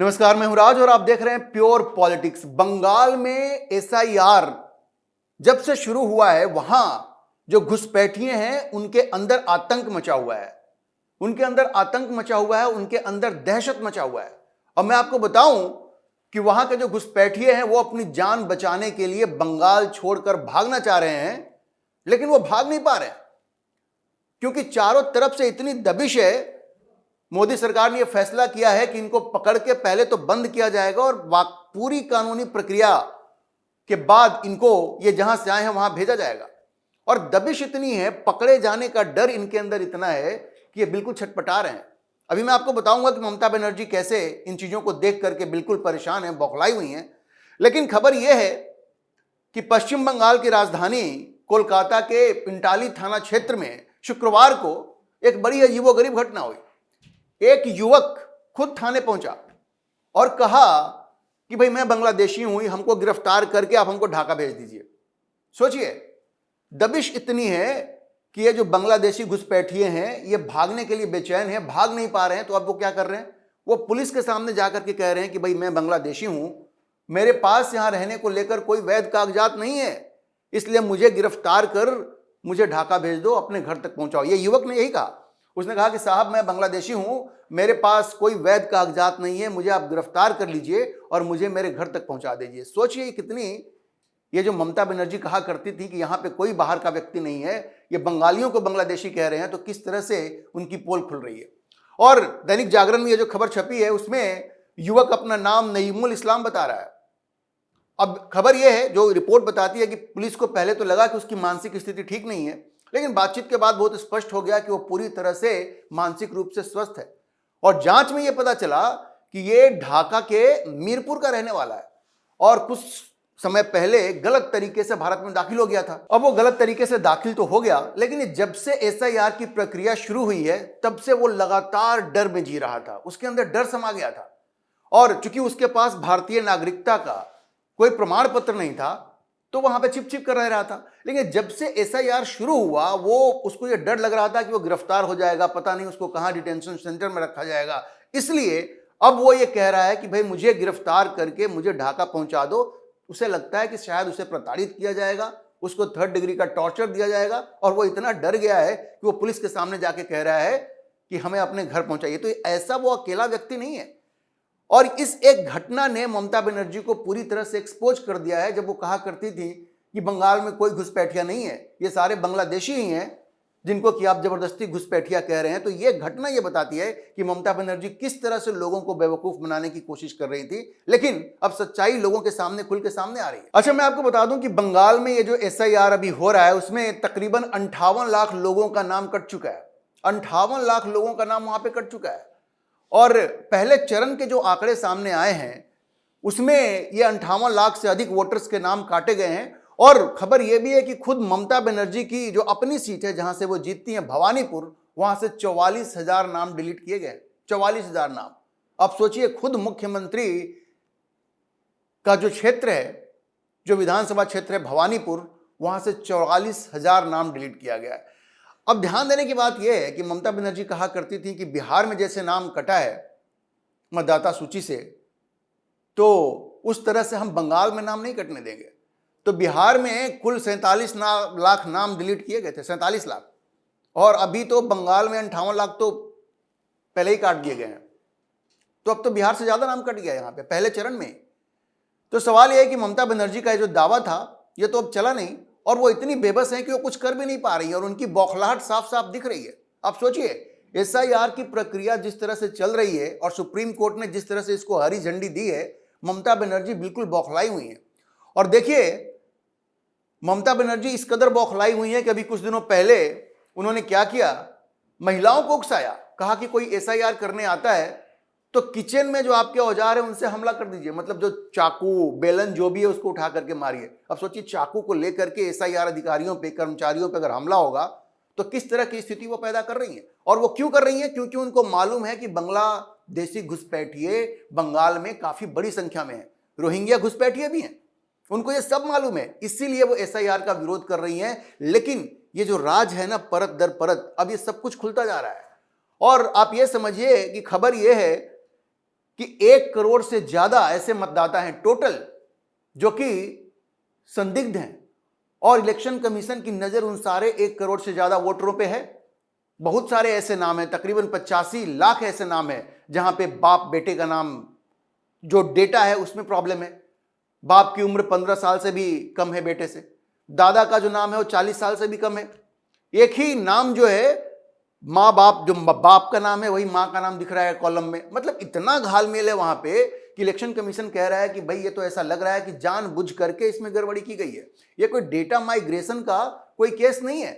नमस्कार, मैं हूं राज और आप देख रहे हैं प्योर पॉलिटिक्स। बंगाल में एसआईआर जब से शुरू हुआ है, वहां जो घुसपैठिए हैं उनके अंदर आतंक मचा हुआ है, उनके अंदर दहशत मचा हुआ है। और मैं आपको बताऊं कि वहां के जो घुसपैठिए हैं वो अपनी जान बचाने के लिए बंगाल छोड़कर भागना चाह रहे हैं, लेकिन वो भाग नहीं पा रहे हैं क्योंकि चारों तरफ से इतनी दबिश है। मोदी सरकार ने यह फैसला किया है कि इनको पकड़ के पहले तो बंद किया जाएगा और पूरी कानूनी प्रक्रिया के बाद इनको ये जहां से आए हैं वहां भेजा जाएगा। और दबिश इतनी है, पकड़े जाने का डर इनके अंदर इतना है कि ये बिल्कुल छटपटा रहे हैं। अभी मैं आपको बताऊंगा कि ममता बनर्जी कैसे इन चीजों को देख करके बिल्कुल परेशान है, बौखलाई हुई हैं। लेकिन खबर यह है कि पश्चिम बंगाल की राजधानी कोलकाता के पिंटाली थाना क्षेत्र में शुक्रवार को एक बड़ी अजीबोगरीब घटना हुई। एक युवक खुद थाने पहुंचा और कहा कि भाई मैं बांग्लादेशी हूं, हमको गिरफ्तार करके आप हमको ढाका भेज दीजिए। सोचिए, दबिश इतनी है कि ये जो बांग्लादेशी घुसपैठिए हैं ये भागने के लिए बेचैन हैं, भाग नहीं पा रहे हैं। तो अब वो क्या कर रहे हैं, वो पुलिस के सामने जाकर के कह रहे हैं कि भाई मैं बांग्लादेशी हूं, मेरे पास यहां रहने को लेकर कोई वैध कागजात नहीं है, इसलिए मुझे गिरफ्तार कर मुझे ढाका भेज दो, अपने घर तक पहुंचाओ। ये युवक ने यही कहा। उसने कहा कि साहब मैं बांग्लादेशी हूं, मेरे पास कोई वैध कागजात नहीं है, मुझे आप गिरफ्तार कर लीजिए और मुझे मेरे घर तक पहुंचा दीजिए। सोचिए कितनी, ये जो ममता बनर्जी कहा करती थी कि यहां पे कोई बाहर का व्यक्ति नहीं है, ये बंगालियों को बांग्लादेशी कह रहे हैं, तो किस तरह से उनकी पोल खुल रही है। और दैनिक जागरण में ये जो खबर छपी है उसमें युवक अपना नाम नईमुल इस्लाम बता रहा है। अब खबर यह है, जो रिपोर्ट बताती है कि पुलिस को पहले तो लगा कि उसकी मानसिक स्थिति ठीक नहीं है, लेकिन बातचीत के बाद बहुत स्पष्ट हो गया कि वो पूरी तरह से मानसिक रूप से स्वस्थ है। और जांच में यह पता चला कि ये ढाका के मीरपुर का रहने वाला है और कुछ समय पहले गलत तरीके से भारत में दाखिल हो गया था। अब वो गलत तरीके से दाखिल तो हो गया, लेकिन जब से एसआईआर की प्रक्रिया शुरू हुई है तब से वो लगातार डर में जी रहा था, उसके अंदर डर समा गया था। और चूंकि उसके पास भारतीय नागरिकता का कोई प्रमाण पत्र नहीं था तो वहां पे छिप छिप कर रह रहा था। लेकिन जब से एसआईआर शुरू हुआ वो उसको ये डर लग रहा था कि वो गिरफ्तार हो जाएगा, पता नहीं उसको कहां डिटेंशन सेंटर में रखा जाएगा। इसलिए अब वो ये कह रहा है कि भाई मुझे गिरफ्तार करके मुझे ढाका पहुंचा दो। उसे लगता है कि शायद उसे प्रताड़ित किया जाएगा, उसको 3rd डिग्री का टॉर्चर दिया जाएगा, और वो इतना डर गया है कि वो पुलिस के सामने जाके कह रहा है कि हमें अपने घर पहुंचाइए। तो ऐसा वो अकेला व्यक्ति नहीं है। और इस एक घटना ने ममता बनर्जी को पूरी तरह से एक्सपोज कर दिया है। जब वो कहा करती थी कि बंगाल में कोई घुसपैठिया नहीं है, ये सारे बांग्लादेशी ही हैं जिनको कि आप जबरदस्ती घुसपैठिया कह रहे हैं, तो ये घटना ये बताती है कि ममता बनर्जी किस तरह से लोगों को बेवकूफ बनाने की कोशिश कर रही थी। लेकिन अब सच्चाई लोगों के सामने खुल के सामने आ रही है। अच्छा, मैं आपको बता दूं कि बंगाल में ये जो एसआईआर अभी हो रहा है उसमें तकरीबन 58 लाख लोगों का नाम कट चुका है। 58 लाख लोगों का नाम वहां पे कट चुका है। और पहले चरण के जो आंकड़े सामने आए हैं उसमें ये 58 लाख से अधिक वोटर्स के नाम काटे गए हैं। और खबर यह भी है कि खुद ममता बनर्जी की जो अपनी सीट है जहां से वो जीतती हैं, भवानीपुर, वहां से 44,000 नाम डिलीट किए गए। 44,000 नाम। अब सोचिए, खुद मुख्यमंत्री का जो क्षेत्र है, जो विधानसभा क्षेत्र है भवानीपुर, वहां से 44,000 नाम डिलीट किया गया है। अब ध्यान देने की बात यह है कि ममता बनर्जी कहा करती थी कि बिहार में जैसे नाम कटा है मतदाता सूची से, तो उस तरह से हम बंगाल में नाम नहीं कटने देंगे। तो बिहार में कुल 47 लाख नाम डिलीट किए गए थे, 47 लाख, और अभी तो बंगाल में 58 लाख तो पहले ही काट दिए गए हैं। तो अब तो बिहार से ज्यादा नाम कट गया यहां पे पहले चरण में। तो सवाल यह है कि ममता बनर्जी का जो दावा था यह तो अब चला नहीं, और वो इतनी बेबस है कि वो कुछ कर भी नहीं पा रही है, और उनकी बौखलाहट साफ साफ दिख रही है। आप सोचिए, एसआईआर की प्रक्रिया जिस तरह से चल रही है और सुप्रीम कोर्ट ने जिस तरह से इसको हरी झंडी दी है, ममता बनर्जी बिल्कुल बौखलाई हुई है। और देखिए, ममता बनर्जी इस कदर बौखलाई हुई है कि अभी कुछ दिनों पहले उन्होंने क्या किया, महिलाओं को उकसाया, कहा कि कोई एसआईआर करने आता है तो किचन में जो आपके औजार है उनसे हमला कर दीजिए, मतलब जो चाकू बेलन जो भी है उसको उठा करके मारिए। अब सोचिए, चाकू को लेकर के एसआईआर अधिकारियों पे, कर्मचारियों पे अगर हमला होगा तो किस तरह की स्थिति वो पैदा कर रही है। और वो क्यों कर रही है? क्योंकि उनको मालूम है कि बांग्लादेशी घुसपैठिए बंगाल में काफी बड़ी संख्या में है, रोहिंग्या घुसपैठिए भी हैं, उनको ये सब मालूम है, इसीलिए वो एसआईआर का विरोध कर रही हैं। लेकिन ये जो राज है ना, परत दर परत, अब ये सब कुछ खुलता जा रहा है। और आप ये समझिए कि खबर ये है कि 1 करोड़ से ज्यादा ऐसे मतदाता हैं टोटल जो कि संदिग्ध हैं, और इलेक्शन कमीशन की नजर उन सारे 1 करोड़ से ज्यादा वोटरों पे है। बहुत सारे ऐसे नाम हैं, तकरीबन 85 लाख ऐसे नाम हैं जहां पे बाप बेटे का नाम जो डेटा है उसमें प्रॉब्लम है। बाप की उम्र 15 साल से भी कम है बेटे से, दादा का जो नाम है वो 40 साल से भी कम है। एक ही नाम जो है माँ बाप, जो बाप का नाम है वही माँ का नाम दिख रहा है कॉलम में। मतलब इतना घालमेल है वहां पे कि इलेक्शन कमीशन कह रहा है कि भाई ये तो ऐसा लग रहा है कि जानबूझ करके इसमें गड़बड़ी की गई है। ये कोई डेटा माइग्रेशन का कोई केस नहीं है,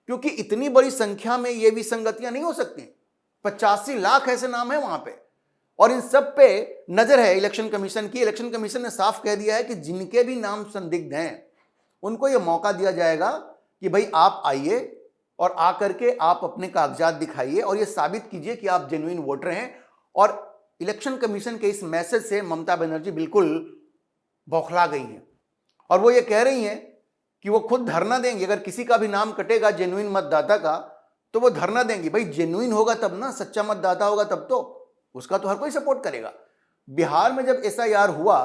क्योंकि इतनी बड़ी संख्या में ये विसंगतियां नहीं हो सकती। 85 लाख ऐसे नाम है वहां पे, और इन सब पे नजर है इलेक्शन कमीशन की। इलेक्शन कमीशन ने साफ कह दिया है कि जिनके भी नाम संदिग्ध हैं उनको यह मौका दिया जाएगा कि भाई आप आइए और आकर के आप अपने कागजात दिखाइए और ये साबित कीजिए कि आप जेन्युइन वोटर हैं। और इलेक्शन कमीशन के इस मैसेज से ममता बनर्जी बिल्कुल बौखला गई हैं, और वो ये कह रही हैं कि वो खुद धरना देंगी। अगर किसी का भी नाम कटेगा जेन्युइन मतदाता का तो वो धरना देंगी। भाई जेन्युइन होगा तब ना, सच्चा मतदाता होगा तब तो उसका तो हर कोई सपोर्ट करेगा। बिहार में जब एसआईआर हुआ,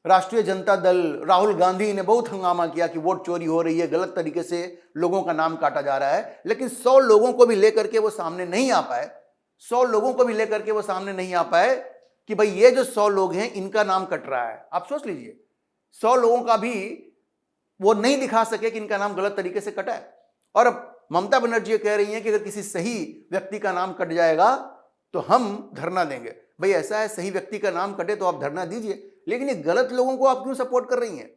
राष्ट्रीय जनता दल, राहुल गांधी ने बहुत हंगामा किया कि वोट चोरी हो रही है, गलत तरीके से लोगों का नाम काटा जा रहा है। लेकिन 100 लोगों को भी लेकर के वो सामने नहीं आ पाए, 100 लोगों को भी लेकर के वो सामने नहीं आ पाए कि भाई ये जो 100 लोग हैं इनका नाम कट रहा है। आप सोच लीजिए, 100 लोगों का भी वो नहीं दिखा सके कि इनका नाम गलत तरीके से कटा है। और अब ममता बनर्जी कह रही हैं कि अगर किसी सही व्यक्ति का नाम कट जाएगा तो हम धरना देंगे। भाई ऐसा है, सही व्यक्ति का नाम कटे तो आप धरना दीजिए, लेकिन ये गलत लोगों को आप क्यों सपोर्ट कर रही हैं?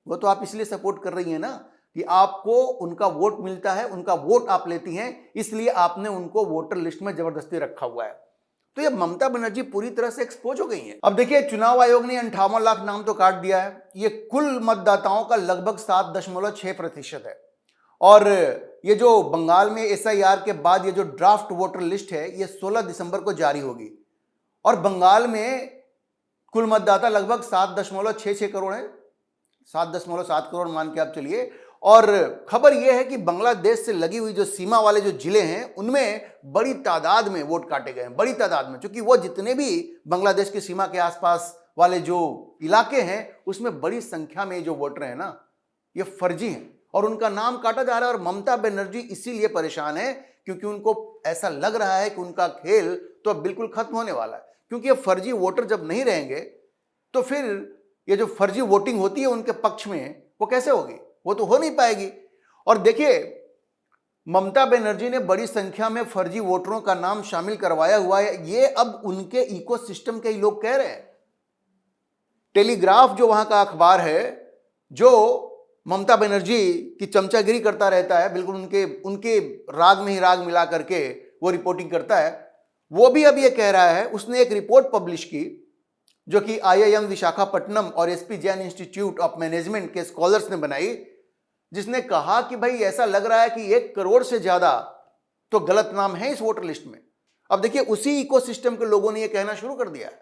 वो तो आप इसलिए सपोर्ट कर रही हैं ना कि आपको उनका वोट मिलता है, उनका वोट आप लेती हैं, इसलिए आपने उनको वोटर लिस्ट में जबरदस्ती रखा हुआ है। तो ये ममता बनर्जी पूरी तरह से एक्सपोज हो गई हैं। अब देखिए, चुनाव आयोग ने 58 लाख नाम तो काट दिया है। ये कुल मतदाताओं का लगभग 7.6% है। और ये जो बंगाल में एसआईआर के बाद ये जो ड्राफ्ट वोटर लिस्ट है ये 16 दिसंबर को जारी होगी, और बंगाल में कुल मतदाता लगभग 7.66 करोड़ है, 7.7 करोड़ मान के आप चलिए। और खबर यह है कि बांग्लादेश से लगी हुई जो सीमा वाले जो जिले हैं उनमें बड़ी तादाद में वोट काटे गए हैं, बड़ी तादाद में, क्योंकि वो जितने भी बांग्लादेश की सीमा के आसपास वाले जो इलाके हैं उसमें बड़ी संख्या में जो वोटर हैं ना ये फर्जी हैं और उनका नाम काटा जा रहा है। और ममता बनर्जी इसीलिए परेशान है क्योंकि उनको ऐसा लग रहा है कि उनका खेल तो अब बिल्कुल खत्म होने वाला है, क्योंकि ये फर्जी वोटर जब नहीं रहेंगे तो फिर ये जो फर्जी वोटिंग होती है उनके पक्ष में वो कैसे होगी? वो तो हो नहीं पाएगी। और देखिए, ममता बनर्जी ने बड़ी संख्या में फर्जी वोटरों का नाम शामिल करवाया हुआ है, ये अब उनके इकोसिस्टम के ही लोग कह रहे हैं। टेलीग्राफ जो वहां का अखबार है जो ममता बनर्जी की चमचागिरी करता रहता है, बिल्कुल उनके राग में ही राग मिला करके वो रिपोर्टिंग करता है, वो भी अब ये कह रहा है, उसने एक रिपोर्ट पब्लिश की जो कि IIM विशाखापट्टनम और SP Jain institute of management के स्कॉलर्स ने बनाई, जिसने कहा कि भाई ऐसा लग रहा है कि 1 करोड़ से ज्यादा तो गलत नाम है इस वोटर लिस्ट में। अब देखिए, उसी इकोसिस्टम के लोगों ने यह कहना शुरू कर दिया है।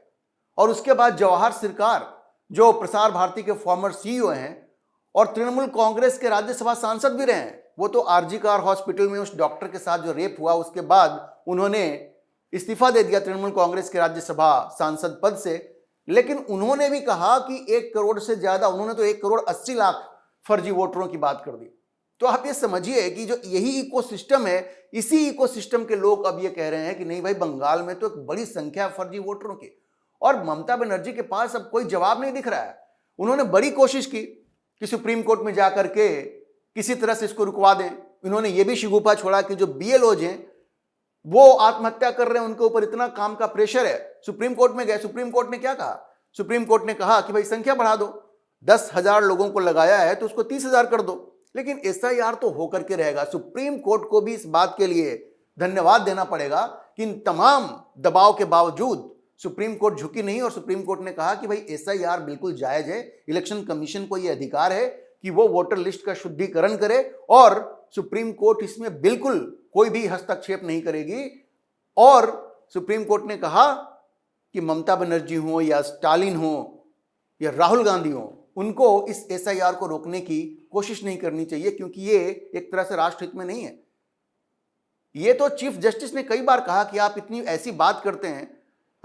और उसके बाद जवाहर सरकार जो प्रसार भारती के फॉर्मर CEO हैं और तृणमूल कांग्रेस के राज्यसभा सांसद भी रहे हैं, वो तो RG कार हॉस्पिटल में उस डॉक्टर के साथ जो रेप हुआ उसके बाद उन्होंने इस्तीफा दे दिया तृणमूल कांग्रेस के राज्यसभा सांसद पद से। लेकिन उन्होंने भी कहा कि 1 करोड़ से ज्यादा, उन्होंने तो 1 करोड़ 80 लाख फर्जी वोटरों की बात कर दी। तो आप ये समझिए कि जो यही इकोसिस्टम है, इसी इकोसिस्टम के लोग अब ये कह रहे हैं कि नहीं भाई, बंगाल में तो एक बड़ी संख्या फर्जी वोटरों की, और ममता बनर्जी के पास अब कोई जवाब नहीं दिख रहा है। उन्होंने बड़ी कोशिश की कि सुप्रीम कोर्ट में जाकर के किसी तरह से इसको रुकवा दें। इन्होंने ये भी शिगुफा छोड़ा कि जो BLOज हैं वो आत्महत्या कर रहे हैं, उनके ऊपर इतना काम का प्रेशर है। सुप्रीम कोर्ट में गए, सुप्रीम कोर्ट ने क्या कहा? सुप्रीम कोर्ट ने कहा कि भाई संख्या बढ़ा दो, 10,000 लोगों को लगाया है तो उसको 30,000 कर दो। लेकिन SIR तो होकर के रहेगा। सुप्रीम कोर्ट को भी इस बात के लिए धन्यवाद देना पड़ेगा कि इन तमाम दबाव के बावजूद सुप्रीम कोर्ट झुकी नहीं, और सुप्रीम कोर्ट ने कहा कि भाई SIR बिल्कुल जायज है। इलेक्शन कमीशन को यह अधिकार है कि वो वोटर लिस्ट का शुद्धिकरण करे, और सुप्रीम कोर्ट इसमें बिल्कुल कोई भी हस्तक्षेप नहीं करेगी। और सुप्रीम कोर्ट ने कहा कि ममता बनर्जी हो या स्टालिन हो या राहुल गांधी हो, उनको इस SIR को रोकने की कोशिश नहीं करनी चाहिए, क्योंकि ये एक तरह से राष्ट्रहित में नहीं है। ये तो चीफ जस्टिस ने कई बार कहा कि आप इतनी ऐसी बात करते हैं,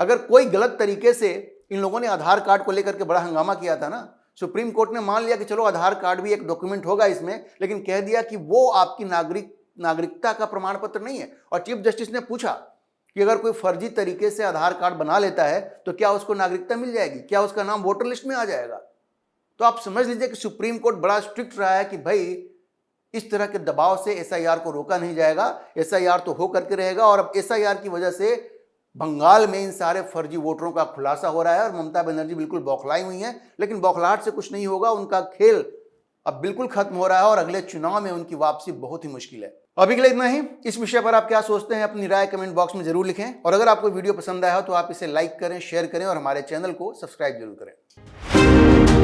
अगर कोई गलत तरीके से इन लोगों ने आधार कार्ड को लेकर के बड़ा हंगामा किया था ना, सुप्रीम कोर्ट ने मान लिया कि चलो आधार कार्ड भी एक डॉक्यूमेंट होगा इसमें, लेकिन कह दिया कि वो आपकी नागरिकता का प्रमाण पत्र नहीं है। और चीफ जस्टिस ने पूछा कि अगर कोई फर्जी तरीके से आधार कार्ड बना लेता है तो क्या उसको नागरिकता मिल जाएगी, क्या उसका नाम वोटर लिस्ट में आ जाएगा। तो आप समझ लीजिए कि सुप्रीम कोर्ट बड़ा स्ट्रिक्ट रहा है कि भाई इस तरह के दबाव से एसआईआर को रोका नहीं जाएगा, एसआईआर तो हो करके रहेगा। और अब एसआईआर की वजह से बंगाल में इन सारे फर्जी वोटरों का खुलासा हो रहा है और ममता बनर्जी बिल्कुल बौखलाई हुई हैं, लेकिन बौखलाहट से कुछ नहीं होगा। उनका खेल अब बिल्कुल खत्म हो रहा है और अगले चुनाव में उनकी वापसी बहुत ही मुश्किल है। अभी के लिए इतना ही। इस विषय पर आप क्या सोचते हैं अपनी राय कमेंट बॉक्स में जरूर लिखें, और अगर आपको वीडियो पसंद आया हो तो आप इसे लाइक करें, शेयर करें और हमारे चैनल को सब्सक्राइब जरूर करें।